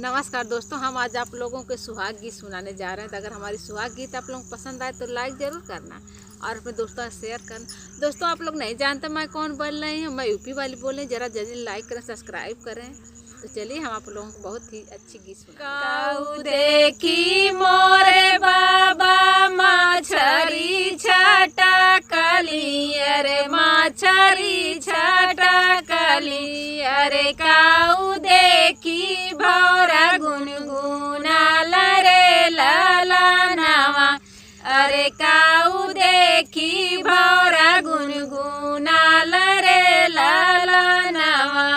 नमस्कार दोस्तों, हम आज आप लोगों के सुहाग गीत सुनाने जा रहे हैं। तो अगर हमारी सुहाग गीत आप लोगों को पसंद आए तो लाइक ज़रूर करना और अपने दोस्तों से शेयर करना। दोस्तों, आप लोग नहीं जानते मैं कौन बोल रही हूँ, मैं यूपी वाली बोल रही हूँ। ज़रा जल्दी लाइक करें, सब्सक्राइब करें। तो चलिए हम आप लोगों को बहुत ही अच्छी गीत सुना। देखी मोरे बाबा मछरी छटा कली, अरे मछरी छटा कली, अरे काऊ देखी भौरा गुनगुनाल रे लाला नवा, अरे काऊ देखी भौरा गुनगुनाल रे लाला नवा।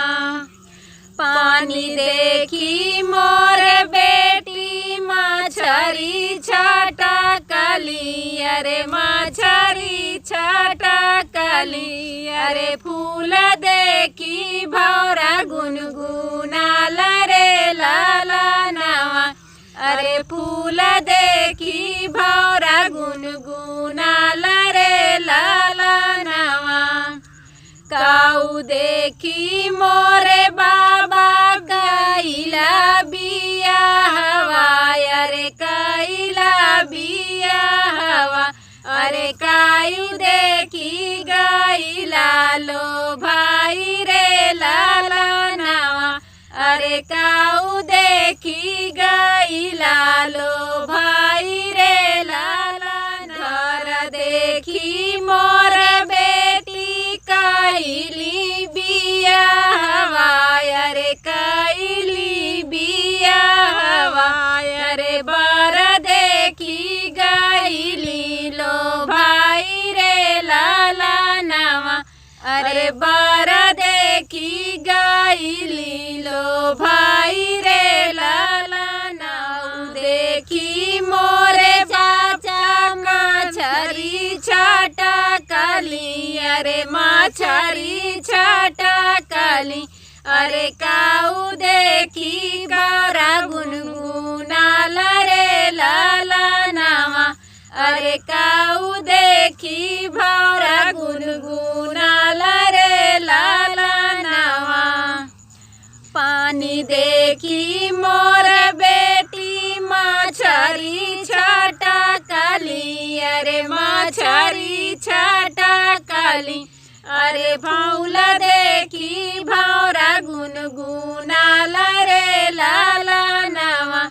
पानी देखी मोरे बेटी मछरी छटा कली, अरे मछरी छटा कली, अरे फूल देखी भौरा गुनगुनाल रे लाला नवा, अरे फूल देखी भौरा गुनगुनाल रे लाला नवा। काऊ देखी मोरे बाबा कैला बिया हवा, अरे कैला बिया हवा, अरे काऊ देखी गैला लो भाई रे लाला नवा, अरे काऊ देखी गैला लो भाई रे लाला। घर देखी मोर बेटी कैली बिया हवा, अरे कैली बिया हवा, अरे बर देखी गैली लो भाई रे लाला नवा, अरे बर देखी गैली लो भाई रे लाला नवा। देखी मोरे चाचा मछरी छटा कली, अरे मछरी छटा कली, अरे काऊ देखी गौरा गुनगुनाल रे लाला नवा, अरे काऊ देखी भौरा गुनगुनाल रे लाला नवा। पानी देखी मोर बेटी मछरी छटा कली, अरे मछरी छटा कली, अरे फूल देखी भौरा गुनगुनाल रे लाला नवा,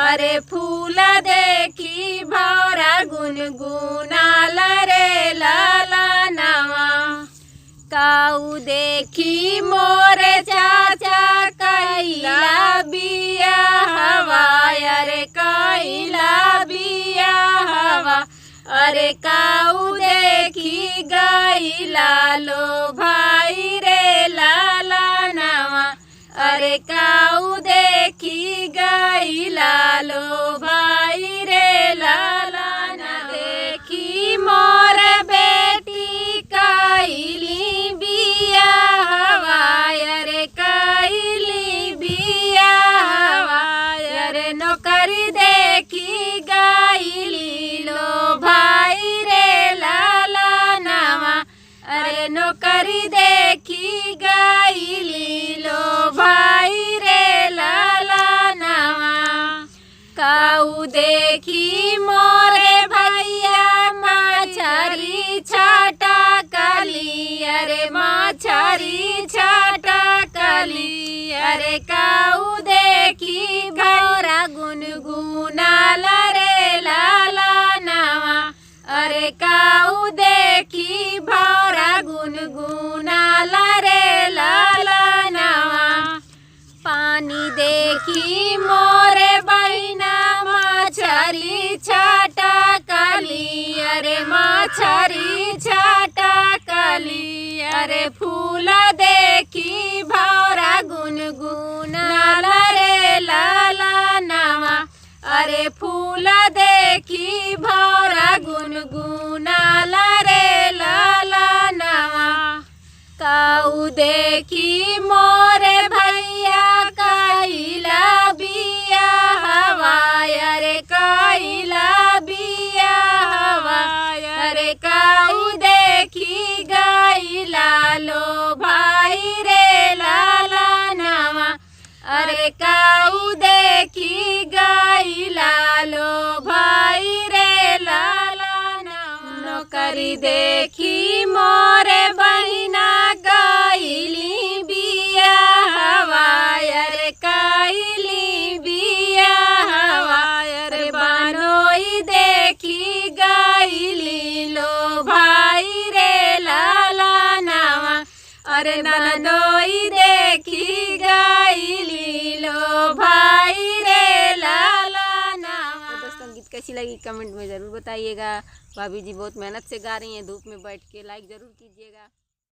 अरे फूल देखी भौरा गुनगुनाल रे लाला नवा। काऊ देखी मोरे चाचा कैला बिया हवा, अरे कैला बिया हवा, अरे काऊ देखी गैला लो भाई रे लाला नवा, अरे काऊ देखी गैला लो भाई रे लाला नवा। देखी मोर बेटी कैली बिया हवा, अरे कैली बिया हवा, अरे नौकरी देखी गैली लो भाई रे लाला नवा, अरे नौकरी देखी गैली लो भाई रे लाला नवा। काऊ देखी मोरे भैया मछरी छटा कली, अरे मछरी छटा कली, अरे काऊ देखी भौरा गुनगुनाल रे लाला नवा, अरे काऊ देखी भौरा गुनगुनाल रे लाला नवा। पानी देखी मोरे बहिना मछरी छटा कली, अरे मछरी छटा कली, अरे फूल देखी भौरा गुनगुनाल रे लाला नवा, अरे फूल देखी भौरा गुनगुनाल रे लाला नवा। काऊ देखी मोरे भैया कैला बिया हवा, अरे कैला बिया हवा, अरे काऊ देखी गैला लो भाई रे लाला नवा, अरे अरे काऊ देखी गई लालो भाई रे लाला नौकरी देखी मोरे बहिना गईली बिया हवाई अरे कईली बिया हवाई अरे बानोई देखी गईली लो भाई रे लाला नावा अरे ननदोई देखी गईली लो भाई रे लाला नावा। तो दोस्तों गीत कैसी लगी कमेंट में ज़रूर बताइएगा। भाभी जी बहुत मेहनत से गा रही हैं, धूप में बैठ के। लाइक ज़रूर कीजिएगा।